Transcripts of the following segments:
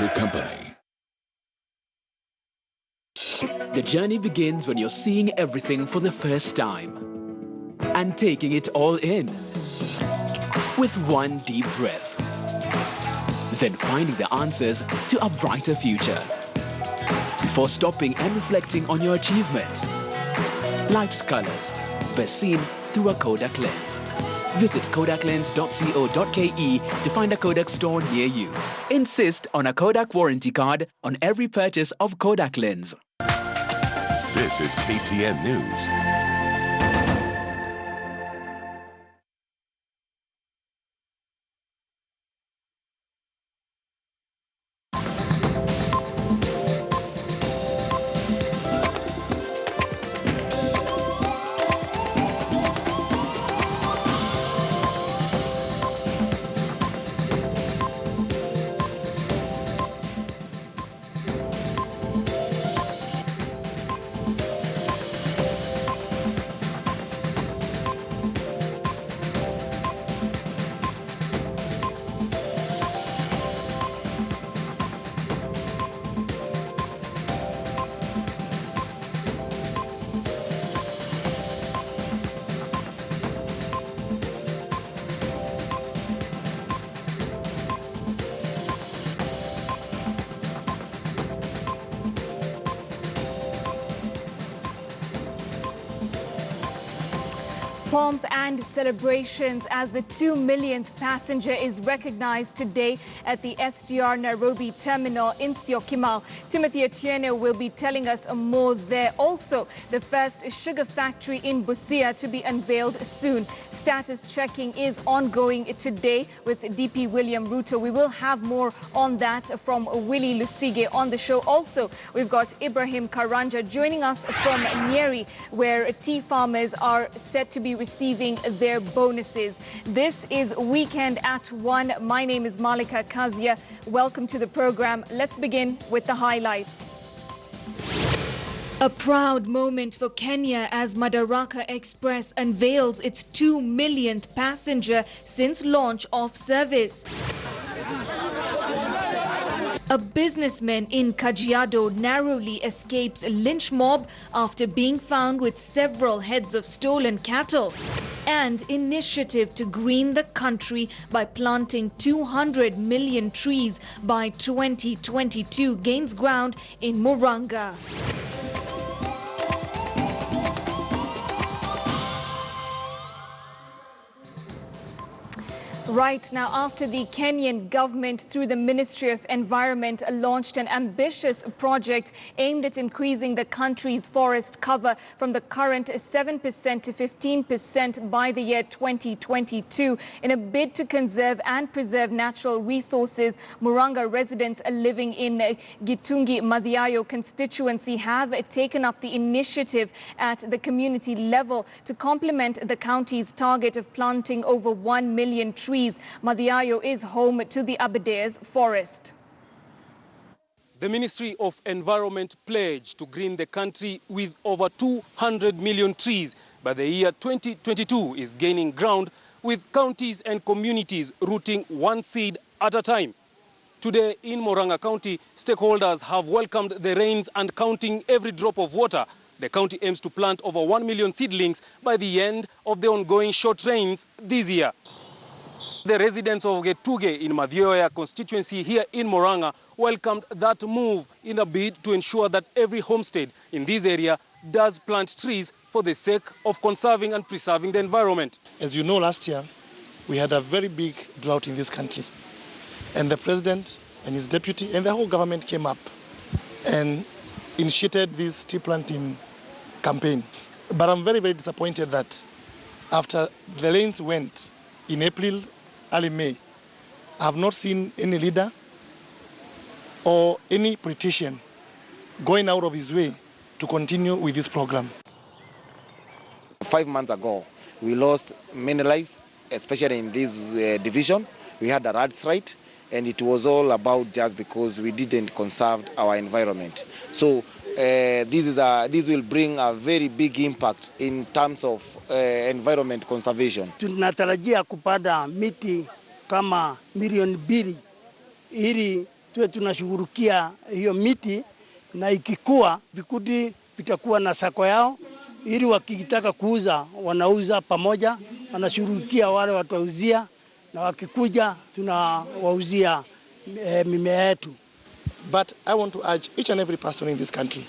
Sugar Company. The journey begins when you're seeing everything for the first time and taking it all in with one deep breath. Then finding the answers to a brighter future. Before stopping and reflecting on your achievements. Life's colors, best seen through a Kodak lens. Visit kodaklens.co.ke to find a Kodak store near you. Insist on a Kodak warranty card on every purchase of Kodak lens. This is KTN News. Pomp and celebrations as the 2 millionth passenger is recognized today at the SGR Nairobi terminal in Syokimau. Timothy Atieno will be telling us more there. Also, the first sugar factory in Busia to be unveiled soon. Status checking is ongoing today with DP William Ruto. We will have more on that from Willie Lusige on the show. Also, we've got Ibrahim Karanja joining us from Nyeri, where tea farmers are set to be receiving their bonuses. This is Weekend at 1. My name is Malika Kazia. Welcome to the program. Let's begin with the highlights. A proud moment for Kenya as Madaraka Express unveils its 2 millionth passenger since launch of service. A businessman in Kajiado narrowly escapes a lynch mob after being found with several heads of stolen cattle. And initiative to green the country by planting 200 million trees by 2022 gains ground in Murang'a. Right now, after the Kenyan government, through the Ministry of Environment, launched an ambitious project aimed at increasing the country's forest cover from the current 7% to 15% by the year 2022. In a bid to conserve and preserve natural resources, Murang'a residents living in Gitungi Madhiayo constituency have taken up the initiative at the community level to complement the county's target of planting over 1 million trees. Madhiayo is home to the Aberdares forest. The Ministry of Environment pledged to green the country with over 200 million trees by the year 2022 is gaining ground, with counties and communities rooting one seed at a time. Today in Murang'a County, stakeholders have welcomed the rains and counting every drop of water. The county aims to plant over 1 million seedlings by the end of the ongoing short rains this year. The residents of Getuge in Madhioya constituency here in Murang'a welcomed that move in a bid to ensure that every homestead in this area does plant trees for the sake of conserving and preserving the environment. As you know, last year we had a very big drought in this country, and the president and his deputy and the whole government came up and initiated this tree planting campaign. But I'm very, very disappointed that after the rains went in April, early May, I have not seen any leader or any politician going out of his way to continue with this program. 5 months ago, we lost many lives, especially in this division. We had a rat strike, and it was all about just because we didn't conserve our environment. So this will bring a very big impact in terms of environment conservation. Tunatarajia kupanda miti kama milioni 2 ili tuwe tunashughulikia hiyo miti, na ikikua vikundi vitakuwa na sako yao, ili wakitaka kuuza wanauza pamoja, wanashughulikia wale watauzia, na wakikuja tunawauzia mimea yetu. But I want to urge each and every person in this country,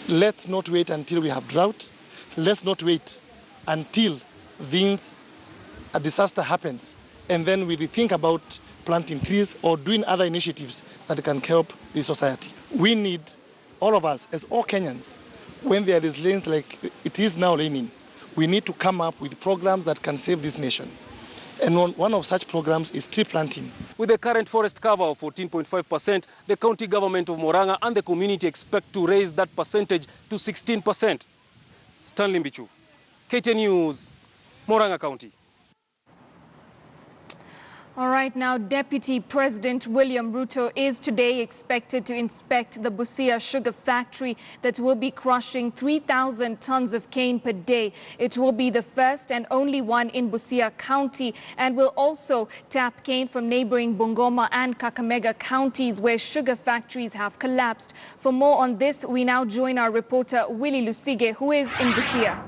let's not wait until we have drought. Let's not wait until a disaster happens and then we think about planting trees or doing other initiatives that can help the society. We need, all of us, as all Kenyans, when there is rains like it is now raining, we need to come up with programs that can save this nation. And one of such programs is tree planting. With the current forest cover of 14.5%, the county government of Murang'a and the community expect to raise that percentage to 16%. Stanley Mbichu, KTN News, Murang'a County. All right, now Deputy President William Ruto is today expected to inspect the Busia Sugar factory that will be crushing 3,000 tons of cane per day. It will be the first and only one in Busia County and will also tap cane from neighboring Bungoma and Kakamega counties where sugar factories have collapsed. For more on this, we now join our reporter Willie Lusige, who is in Busia.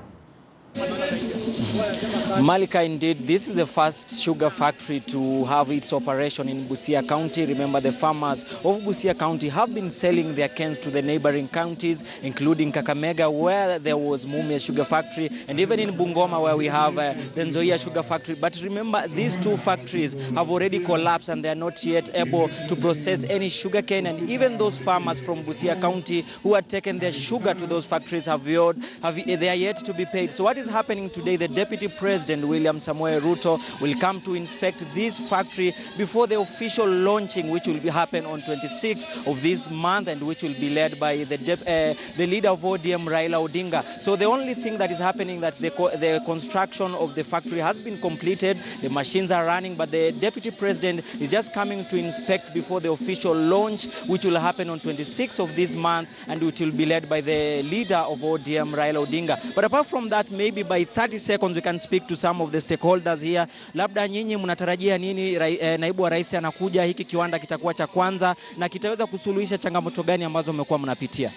Malika, indeed, this is the first sugar factory to have its operation in Busia County. Remember, the farmers of Busia County have been selling their canes to the neighboring counties, including Kakamega, where there was Mumia Sugar Factory, and even in Bungoma, where we have the Nzoia Sugar Factory. But remember, these two factories have already collapsed and they are not yet able to process any sugar cane. And even those farmers from Busia County who had taken their sugar to those factories they are yet to be paid. So what is happening today? The Deputy President William Samoei Ruto will come to inspect this factory before the official launching, which will happen on 26th of this month, and which will be led by the leader of ODM, Raila Odinga. So the only thing that is happening that the construction of the factory has been completed, the machines are running, but the Deputy President is just coming to inspect before the official launch, which will happen on 26th of this month, and which will be led by the leader of ODM, Raila Odinga. But apart from that, maybe by 30 seconds we can speak to some of the stakeholders here. Labda nyinyi mnatarajia nini? Naibu wa Rais anakuja, hiki kiwanda kitakuwa cha kwanza na kitaweza kusuluhisha changamoto gani ambazo mmekuwa mnapitia?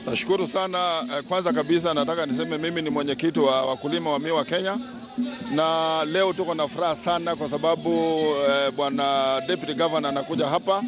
Nashukuru sana. Kwanza kabisa nataka niseme mimi ni mwenyekiti wa wakulima wa miwa Kenya, na leo tuko na furaha sana kwa sababu bwana Deputy Governor anakuja hapa.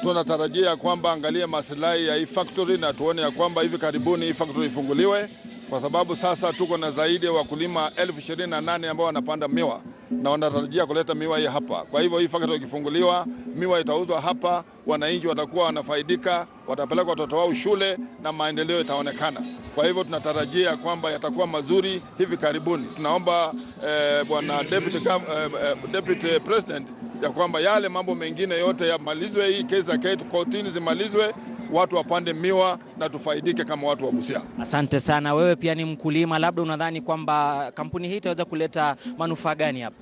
Tunatarajia kwamba angalie maslahi ya hii factory na tuone ya kwamba hivi karibuni hii factory ifunguliwe, kwa sababu sasa tuko na zaidi ya wakulima 28,000 ambao wanapanda miwa na wanatarajia kuleta miwa hii hapa. Kwa hivyo hii factory ikifunguliwa, miwa itauzwa hapa, wananchi watakuwa wanafaidika, watapeleka watoto wao shule na maendeleo itaonekana. Kwa hivyo tunatarajia kwamba yatakuwa mazuri hivi karibuni. Tunaomba bwana Deputy President ya kwamba yale mambo mengine yote yamalizwe, hii kesi za kotini zimalizwe, watu wapande miwa na tufaidike kama watu wa Busia. Asante sana. Wewe pia ni mkulima, labda unadhani kwamba kampuni hii itaweza kuleta manufaa gani hapa?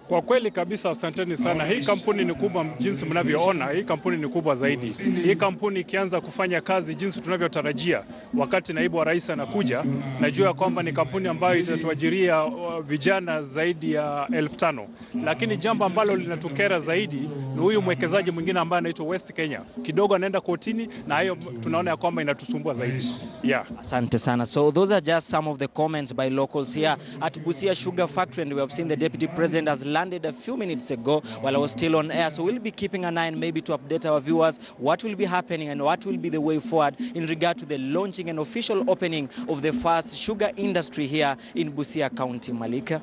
Kwa kweli kabisa, asanteni sana. Hii kampuni ni kubwa jinsi mnavyoona, hii kampuni ni kubwa zaidi. Hii kampuni ikianza kufanya kazi jinsi tunavyotarajia, wakati naibu wa rais anakuja, najua kwamba ni kampuni ambayo itatuajiria vijana zaidi ya 5,000. Lakini jambo ambalo linatukera zaidi ni huyu mwekezaji mwingine ambaye anaitwa West Kenya. Kidogo anaenda kotini na hayo tunaona ya kwamba inatusumbua zaidi. Yeah. Asante sana. So those are just some of the comments by locals here at Busia Sugar Factory, and we have seen the Deputy President has landed a few minutes ago while I was still on air. So we'll be keeping an eye and maybe to update our viewers what will be happening and what will be the way forward in regard to the launching and official opening of the first sugar industry here in Busia County. Malika.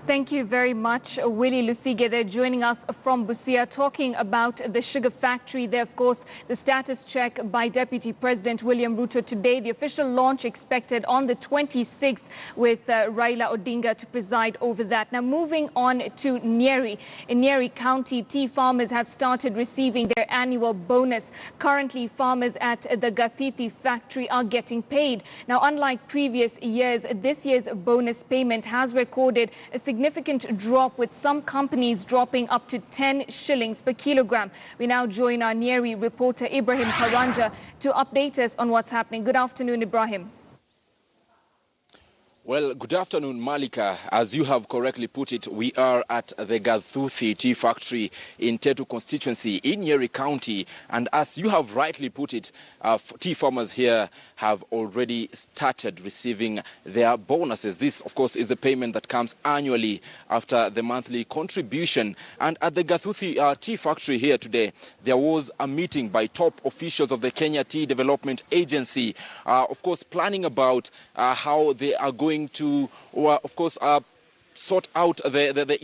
Thank you very much, Willie Lusige. They're joining us from Busia, talking about the sugar factory. There, of course, the status check by Deputy President William Ruto today. The official launch expected on the 26th with Raila Odinga to preside over that. Now, moving on to Nyeri. In Nyeri County, tea farmers have started receiving their annual bonus. Currently, farmers at the Gathiti factory are getting paid. Now, unlike previous years, this year's bonus payment has recorded a significant drop, with some companies dropping up to 10 shillings per kilogram. We now join our Nyeri reporter Ibrahim Karanja to update us on what's happening. Good afternoon, Ibrahim. Well, good afternoon, Malika. As you have correctly put it, we are at the Gathuthi Tea Factory in Tetu constituency in Nyeri County. And as you have rightly put it, tea farmers here have already started receiving their bonuses. This, of course, is the payment that comes annually after the monthly contribution. And at the Gathuthi Tea Factory here today, there was a meeting by top officials of the Kenya Tea Development Agency, of course, planning about how they are going to, of course, sort out the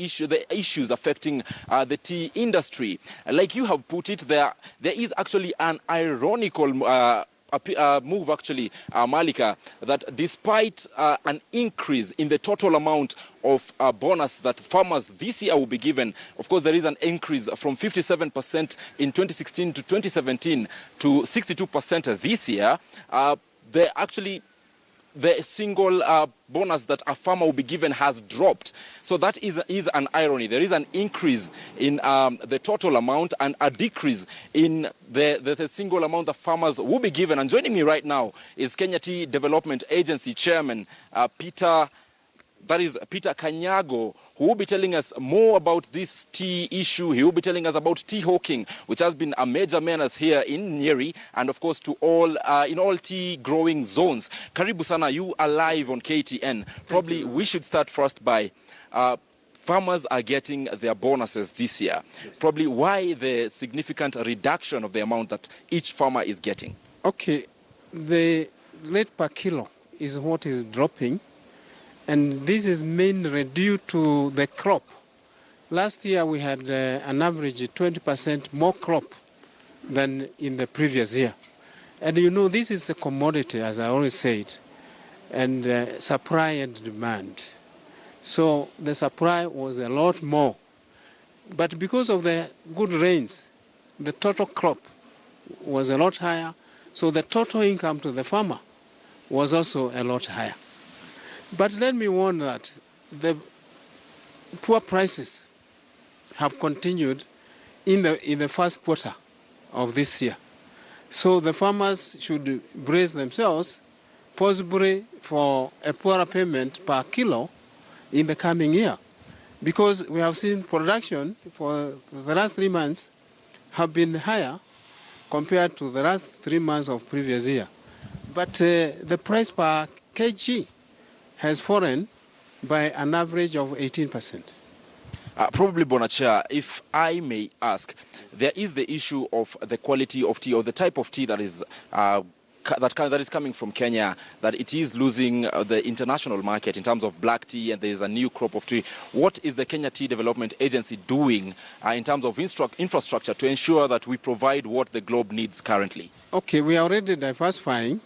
issues affecting the tea industry. Like you have put it, there is actually an ironical move, actually, Malika, that despite an increase in the total amount of bonus that farmers this year will be given, of course, there is an increase from 57% in 2016 to 2017 to 62% this year. The single bonus that a farmer will be given has dropped. So that is an irony. There is an increase in the total amount and a decrease in the single amount that farmers will be given. And joining me right now is Kenya Tea Development Agency Chairman Peter Kanyago, who will be telling us more about this tea issue. He will be telling us about tea hawking, which has been a major menace here in Nyeri, and of course to all in all tea growing zones. Karibu sana, you are live on KTN. Probably we should start first by farmers are getting their bonuses this year. Yes. Probably why the significant reduction of the amount that each farmer is getting? Okay, the rate per kilo is what is dropping. And this is mainly due to the crop. Last year we had an average 20% more crop than in the previous year. And you know, this is a commodity, as I always said, and supply and demand. So the supply was a lot more. But because of the good rains, the total crop was a lot higher. So the total income to the farmer was also a lot higher. But let me warn that the poor prices have continued in the first quarter of this year. So the farmers should brace themselves possibly for a poorer payment per kilo in the coming year. Because we have seen production for the last 3 months have been higher compared to the last 3 months of previous year. But the price per kg has fallen by an average of 18%. Probably, Bonachia, if I may ask, there is the issue of the quality of tea or the type of tea that is coming from Kenya, that it is losing the international market in terms of black tea, and there is a new crop of tea. What is the Kenya Tea Development Agency doing in terms of infrastructure to ensure that we provide what the globe needs currently? Okay, we are already diversifying,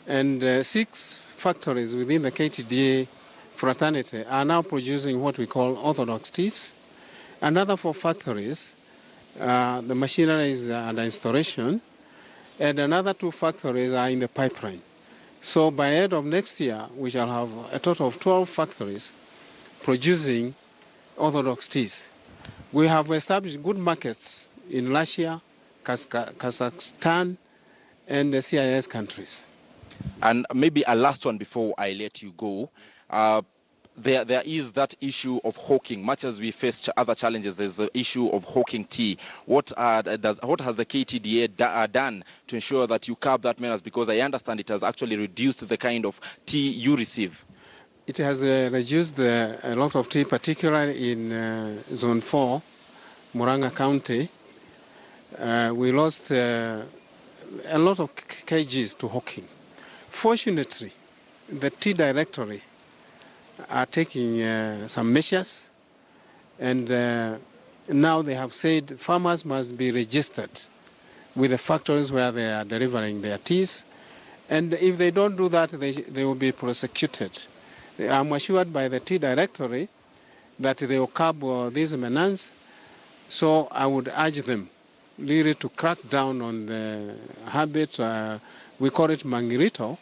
and 6 factories within the KTDA fraternity are now producing what we call orthodox teas. Another 4 factories, the machinery is under installation, and another 2 factories are in the pipeline. So by end of next year, we shall have a total of 12 factories producing orthodox teas. We have established good markets in Russia, Kazakhstan, and the CIS countries. And maybe a last one before I let you go. There is that issue of hawking. Much as we face other challenges, there's the issue of hawking tea. What has the KTDA done to ensure that you curb that menace? Because I understand it has actually reduced the kind of tea you receive. It has reduced a lot of tea, particularly in Zone 4, Murang'a County. We lost a lot of kgs to hawking. Fortunately, the tea directory are taking some measures, and now they have said farmers must be registered with the factories where they are delivering their teas, and if they don't do that, they will be prosecuted. I'm assured by the tea directory that they will curb these menaces, so I would urge them really to crack down on the habit, we call it mangirito,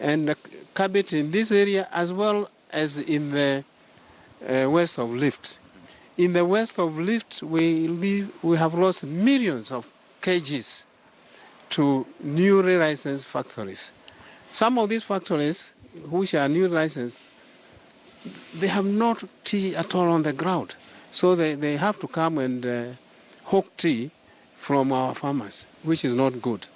and curb it in this area as well as in the west of Lift. In the west of Lift, we have lost millions of kgs to newly licensed factories. Some of these factories which are new licensed, they have not tea at all on the ground. So they have to come and hawk tea from our farmers, which is not good.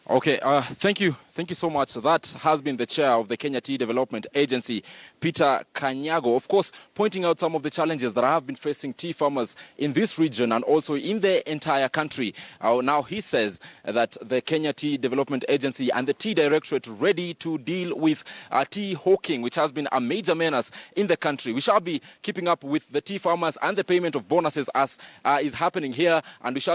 Okay, thank you so much. That has been the chair of the Kenya Tea Development Agency, Peter Kanyago, of course, pointing out some of the challenges that have been facing tea farmers in this region and also in the entire country. Now he says that the Kenya Tea Development Agency and the Tea Directorate ready to deal with tea hawking, which has been a major menace in the country. We shall be keeping up with the tea farmers and the payment of bonuses as is happening here, and we shall